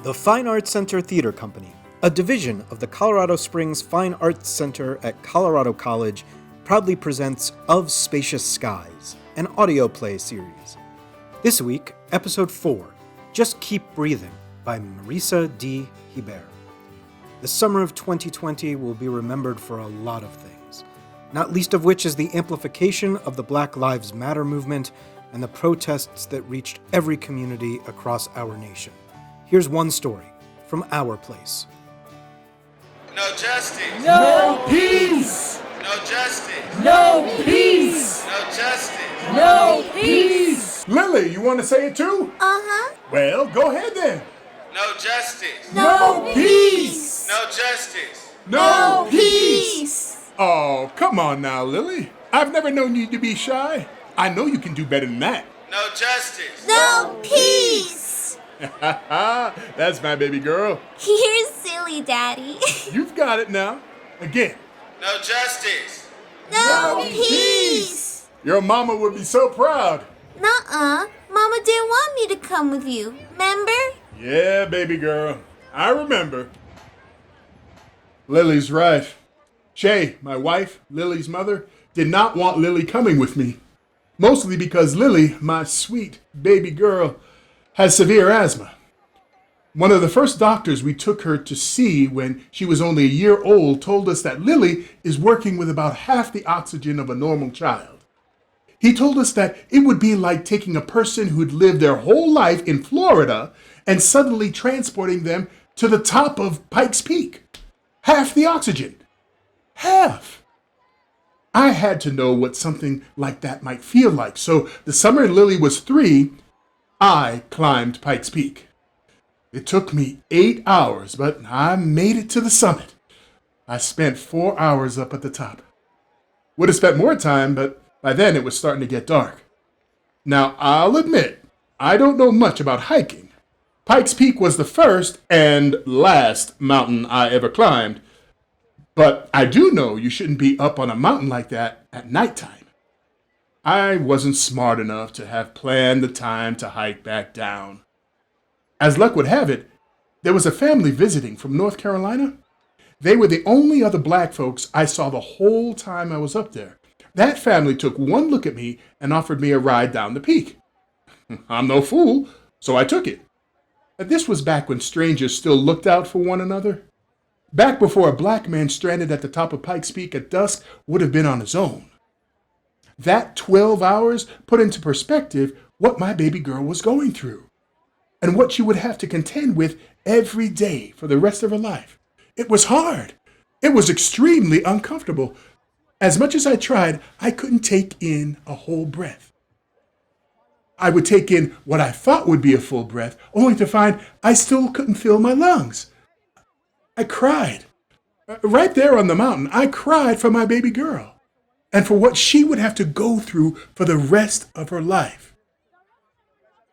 The Fine Arts Center Theater Company, a division of the Colorado Springs Fine Arts Center at Colorado College, proudly presents Of Spacious Skies, an audio play series. This week, Episode 4, Just Keep Breathing, by Marisa D. Hebert. The summer of 2020 will be remembered for a lot of things, not least of which is the amplification of the Black Lives Matter movement and the protests that reached every community across our nation. Here's one story from our place. No justice. No peace. No justice. No peace. No justice. No peace. Lily, you want to say it too? Uh-huh. Well, go ahead then. No justice. No peace. No justice. No peace. Oh, come on now, Lily. I've never known you to be shy. I know you can do better than that. No justice. No peace. That's my baby girl. You're silly, Daddy. You've got it now. Again. No justice. No peace. Your mama would be so proud. Nuh-uh. Mama didn't want me to come with you. Remember? Yeah, baby girl. I remember. Lily's right. Shay, my wife, Lily's mother, did not want Lily coming with me. Mostly because Lily, my sweet baby girl, has severe asthma. One of the first doctors we took her to see when she was only a year old told us that Lily is working with about half the oxygen of a normal child. He told us that it would be like taking a person who'd lived their whole life in Florida and suddenly transporting them to the top of Pikes Peak. Half the oxygen. Half. I had to know what something like that might feel like, so the summer Lily was 3, I climbed Pikes Peak. It took me 8 hours, but I made it to the summit. I spent 4 hours up at the top. Would have spent more time, but by then it was starting to get dark. Now, I'll admit, I don't know much about hiking. Pikes Peak was the first and last mountain I ever climbed. But I do know you shouldn't be up on a mountain like that at nighttime. I wasn't smart enough to have planned the time to hike back down. As luck would have it, there was a family visiting from North Carolina. They were the only other black folks I saw the whole time I was up there. That family took one look at me and offered me a ride down the peak. I'm no fool, so I took it. This was back when strangers still looked out for one another. Back before a black man stranded at the top of Pikes Peak at dusk would have been on his own. That 12 hours put into perspective what my baby girl was going through and what she would have to contend with every day for the rest of her life. It was hard. It was extremely uncomfortable. As much as I tried, I couldn't take in a whole breath. I would take in what I thought would be a full breath, only to find I still couldn't fill my lungs. I cried. Right there on the mountain, I cried for my baby girl and for what she would have to go through for the rest of her life.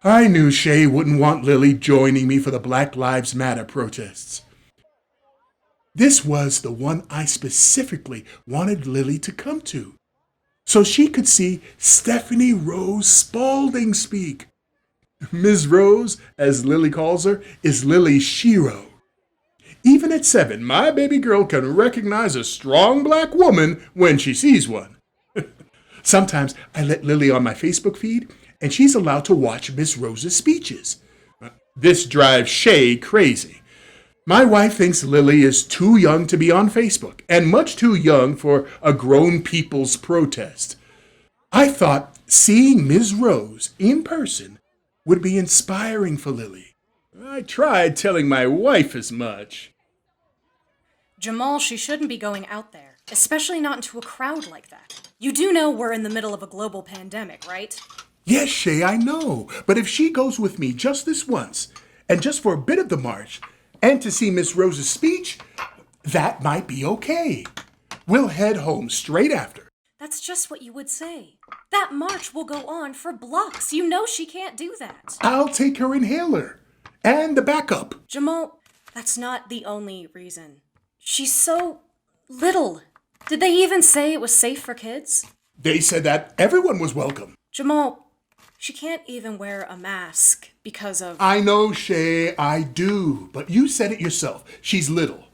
I knew Shay wouldn't want Lily joining me for the Black Lives Matter protests. This was the one I specifically wanted Lily to come to, so she could see Stephanie Rose Spaulding speak. Ms. Rose, as Lily calls her, is Lily's shero. Even at 7, my baby girl can recognize a strong black woman when she sees one. Sometimes I let Lily on my Facebook feed, and she's allowed to watch Miss Rose's speeches. This drives Shay crazy. My wife thinks Lily is too young to be on Facebook, and much too young for a grown people's protest. I thought seeing Ms. Rose in person would be inspiring for Lily. I tried telling my wife as much. Jamal, she shouldn't be going out there, especially not into a crowd like that. You do know we're in the middle of a global pandemic, right? Yes, Shay, I know. But if she goes with me just this once, and just for a bit of the march, and to see Miss Rose's speech, that might be okay. We'll head home straight after. That's just what you would say. That march will go on for blocks. You know she can't do that. I'll take her inhaler. And the backup. Jamal, that's not the only reason. She's so little. Did they even say it was safe for kids? They said that everyone was welcome. Jamal, She can't even wear a mask because of... I know, Shay, I do. But you said it yourself. She's little.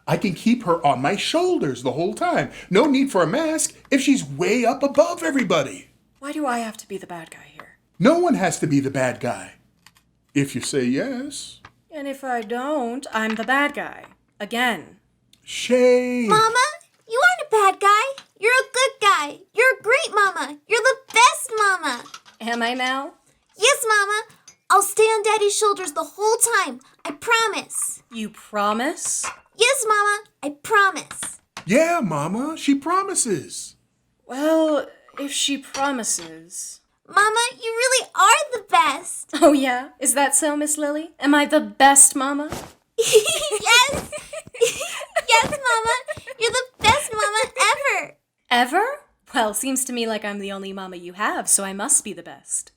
I can keep her on my shoulders the whole time. No need for a mask if she's way up above everybody. Why do I have to be the bad guy here? No one has to be the bad guy. If you say yes. And if I don't, I'm the bad guy. Again. Shay. Mama, you aren't a bad guy. You're a good guy. You're a great mama. You're the best mama. Am I now? Yes, Mama. I'll stay on Daddy's shoulders the whole time. I promise. You promise? Yes, Mama. I promise. Yeah, Mama, she promises. Well, if she promises... Mama, you really are the best. Oh yeah? Is that so, Miss Lily? Am I the best mama? Yes. Yes, Mama. You're the best mama ever. Ever? Well, seems to me like I'm the only mama you have, so I must be the best.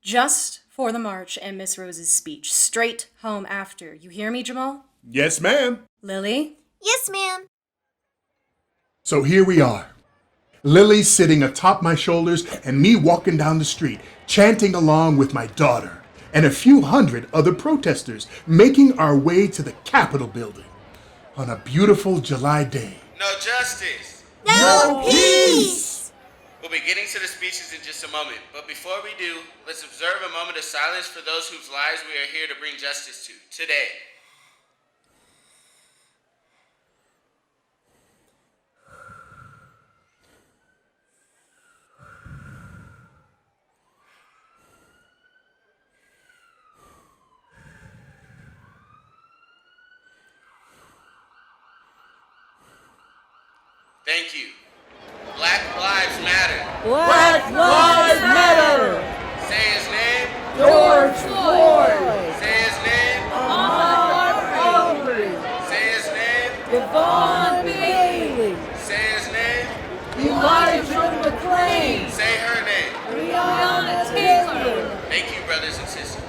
Just for the march and Miss Rose's speech, straight home after. You hear me, Jamal? Yes, ma'am. Lily? Yes, ma'am. So here we are. Lily sitting atop my shoulders and me walking down the street, chanting along with my daughter and a few hundred other protesters, making our way to the Capitol building on a beautiful July day. No justice. No peace. We'll be getting to the speeches in just a moment, but before we do, let's observe a moment of silence for those whose lives we are here to bring justice to today. Thank you. Black Lives Matter. Black Lives Matter. Say his name. George Floyd. Say his name. Ahmaud Arbery. Say his name. Devon Bailey. Say his name. Elijah McClain. Say her name. Breonna Taylor. Thank you, brothers and sisters.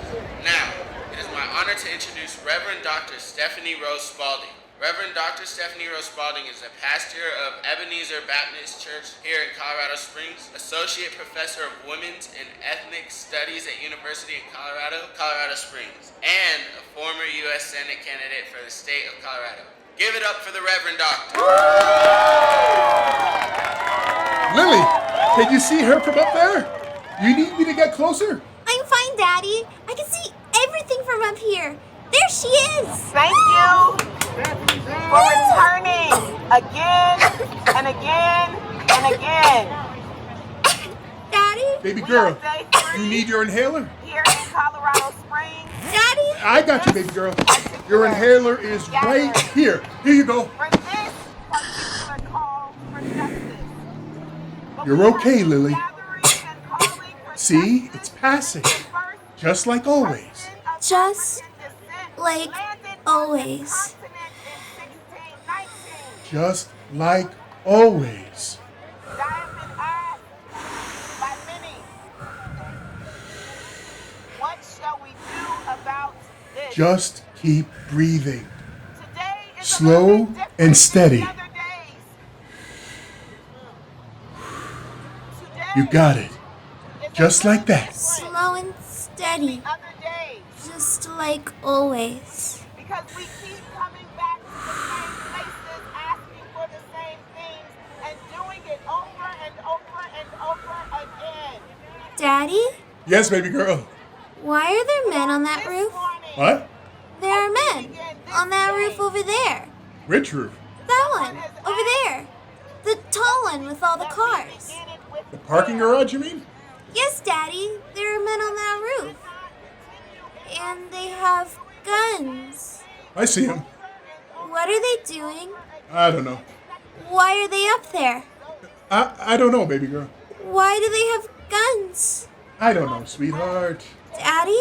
Now, it is my honor to introduce Reverend Dr. Stephanie Rose Spalding. Reverend Dr. Stephanie Rose Spalding is a pastor of Ebenezer Baptist Church here in Colorado Springs, Associate Professor of Women's and Ethnic Studies at University of Colorado, Colorado Springs, and a former U.S. Senate candidate for the state of Colorado. Give it up for the Reverend Doctor. Lily, can you see her from up there? You need me to get closer? I'm fine, Daddy. I can see everything from up here. There she is. Thank you for returning again and again and again. Daddy? Baby We girl, are day 3 you need your inhaler? here in Colorado Springs. Daddy? I got you, baby girl. Your inhaler is right here. Here you go. For this particular call for justice. But You're we are okay, Lily. gathering and calling for See, justice it's passing. for the first Just like always. person of Just African descent like landed on always. this continent in 1619. Just like always. I have been asked by many, what shall we do about this? Just keep breathing. Today is slow a little bit different and steady. than the other days. Today You got it. is a Just little like that. different Slow and steady. than the other days, Just like always. because we keep coming back to the same places, asking for the same things, and doing it over and over and over again. Daddy? Yes, baby girl. Why are there men on that This roof? morning, What? There are men on that roof over there. Which roof? That one, over there. The tall one with all the that we cars. begin it with The parking garage, you mean? Yes, Daddy, there are men on that roof. And they have guns. I see him. What are they doing? I don't know. Why are they up there? I don't know, baby girl. Why do they have guns? I don't know, sweetheart. Daddy?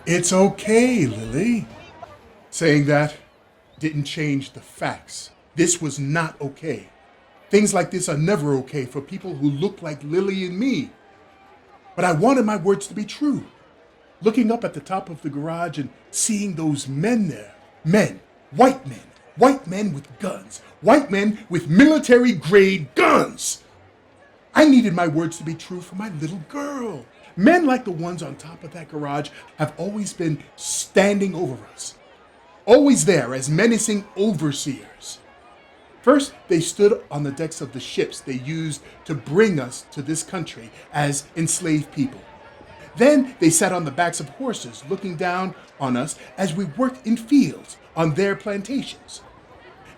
It's okay, Lily. Saying that didn't change the facts. This was not okay. Things like this are never okay for people who look like Lily and me. But I wanted my words to be true. Looking up at the top of the garage and seeing those men there. Men, white men with guns, white men with military grade guns. I needed my words to be true for my little girl. Men like the ones on top of that garage have always been standing over us, always there as menacing overseers. First, they stood on the decks of the ships they used to bring us to this country as enslaved people. Then they sat on the backs of horses looking down on us as we worked in fields on their plantations.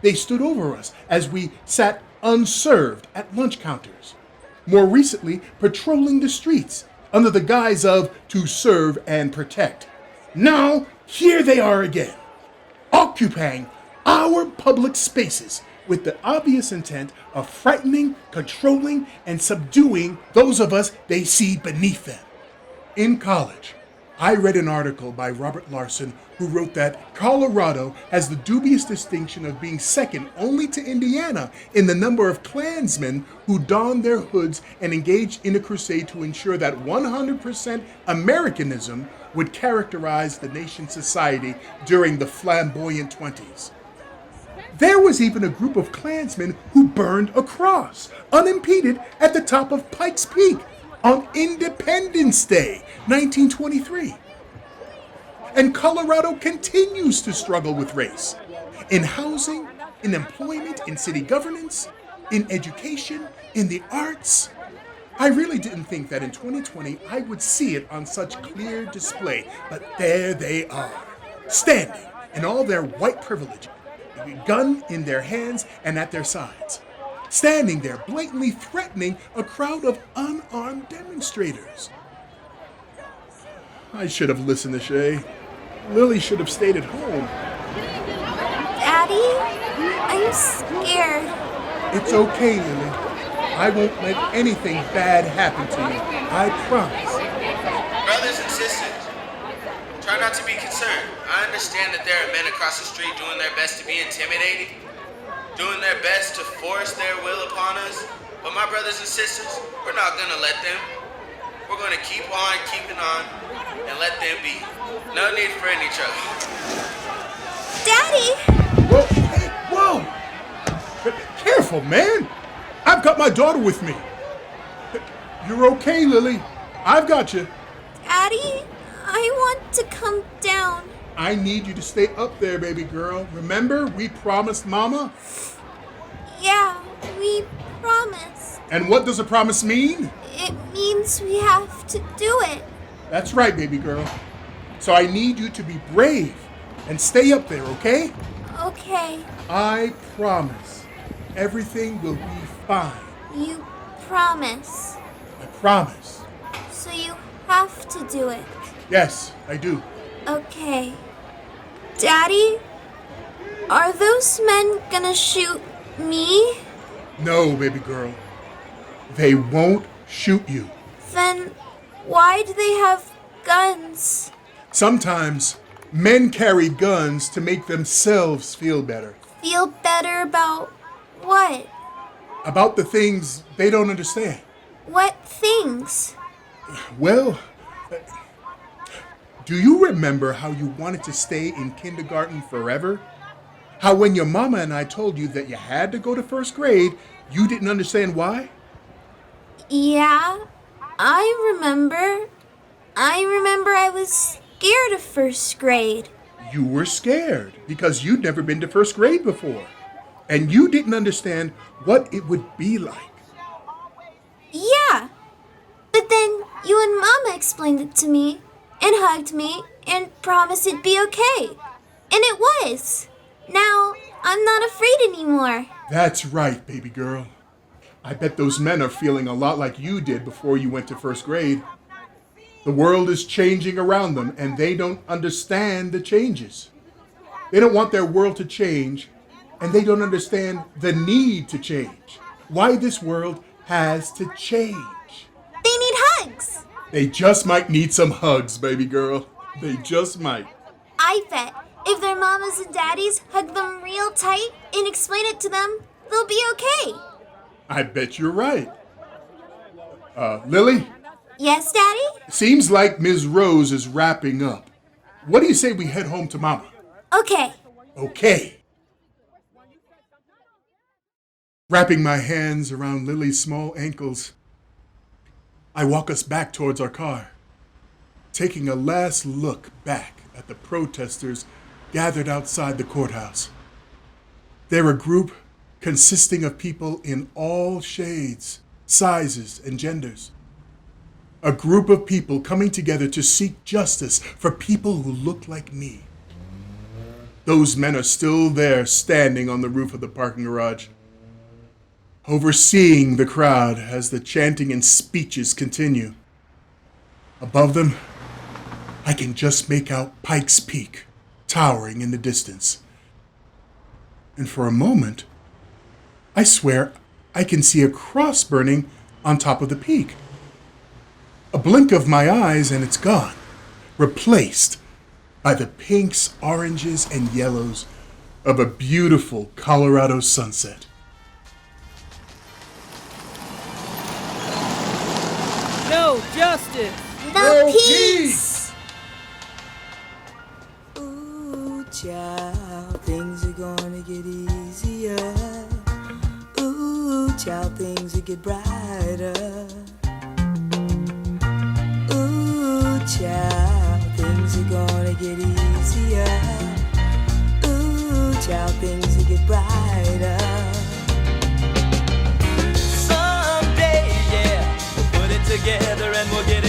They stood over us as we sat unserved at lunch counters. More recently, patrolling the streets under the guise of to serve and protect. Now, here they are again, occupying our public spaces with the obvious intent of frightening, controlling, and subduing those of us they see beneath them. In college, I read an article by Robert Larson who wrote that Colorado has the dubious distinction of being second only to Indiana in the number of Klansmen who donned their hoods and engaged in a crusade to ensure that 100% Americanism would characterize the nation's society during the flamboyant 20s. There was even a group of Klansmen who burned a cross, unimpeded, at the top of Pikes Peak on Independence Day, 1923. And Colorado continues to struggle with race in housing, in employment, in city governance, in education, in the arts. I really didn't think that in 2020 I would see it on such clear display, but there they are, standing in all their white privilege, a gun in their hands and at their sides, standing there blatantly threatening a crowd of unarmed demonstrators. I should have listened to Shay. Lily should have stayed at home. Daddy, I'm scared. It's okay, Lily. I won't let anything bad happen to you. I promise. Brothers and sisters, try not to be concerned. I understand that there are men across the street doing their best to be intimidating, doing their best to force their will upon us. But my brothers and sisters, we're not gonna let them. We're gonna keep on keeping on and let them be. No need for any trouble. Daddy! Whoa, hey, whoa! Careful, man! I've got my daughter with me. You're okay, Lily. I've got you. Daddy, I want to come down. I need you to stay up there, baby girl. Remember, we promised Mama? Yeah, we promised. And what does a promise mean? It means we have to do it. That's right, baby girl. So I need you to be brave and stay up there, okay? Okay, I promise everything will be fine. you promise. I promise. So you have to do it. Yes, I do. Okay. Daddy, are those men gonna shoot me? No, baby girl. They won't shoot you. Then why do they have guns? Sometimes men carry guns to make themselves feel better Feel better about what? about the things they don't understand. What things? Well, do you remember how you wanted to stay in kindergarten forever? How when your mama and I told you that you had to go to first grade, you didn't understand why? Yeah, I remember. I was scared of first grade. You were scared because you'd never been to first grade before. And you didn't understand what it would be like. Yeah, but then you and Mama explained it to me and hugged me and promised it'd be okay. And it was. Now I'm not afraid anymore. That's right, baby girl. I bet those men are feeling a lot like you did before you went to first grade. The world is changing around them, and they don't understand the changes. They don't want their world to change, and they don't understand the need to change. Why this world has to change. They need hugs. They just might need some hugs, baby girl. They just might. I bet if their mamas and daddies hug them real tight and explain it to them, they'll be okay. I bet you're right. Lily? Yes, Daddy? Seems like Ms. Rose is wrapping up. What do you say we head home to Mama? Okay. Okay. Wrapping my hands around Lily's small ankles, I walk us back towards our car, taking a last look back at the protesters gathered outside the courthouse. They're a group consisting of people in all shades, sizes, and genders. A group of people coming together to seek justice for people who look like me. Those men are still there, standing on the roof of the parking garage, overseeing the crowd as the chanting and speeches continue. Above them, I can just make out Pikes Peak, towering in the distance. And for a moment, I swear I can see a cross burning on top of the peak. A blink of my eyes and it's gone, replaced by the pinks, oranges, and yellows of a beautiful Colorado sunset. No justice. No peace. Ooh, child, things are gonna get easier. Ooh, child, things will get brighter. Ooh, child, things are gonna get easier. Ooh, child, things will get brighter. Someday, yeah, we'll put it together and we'll get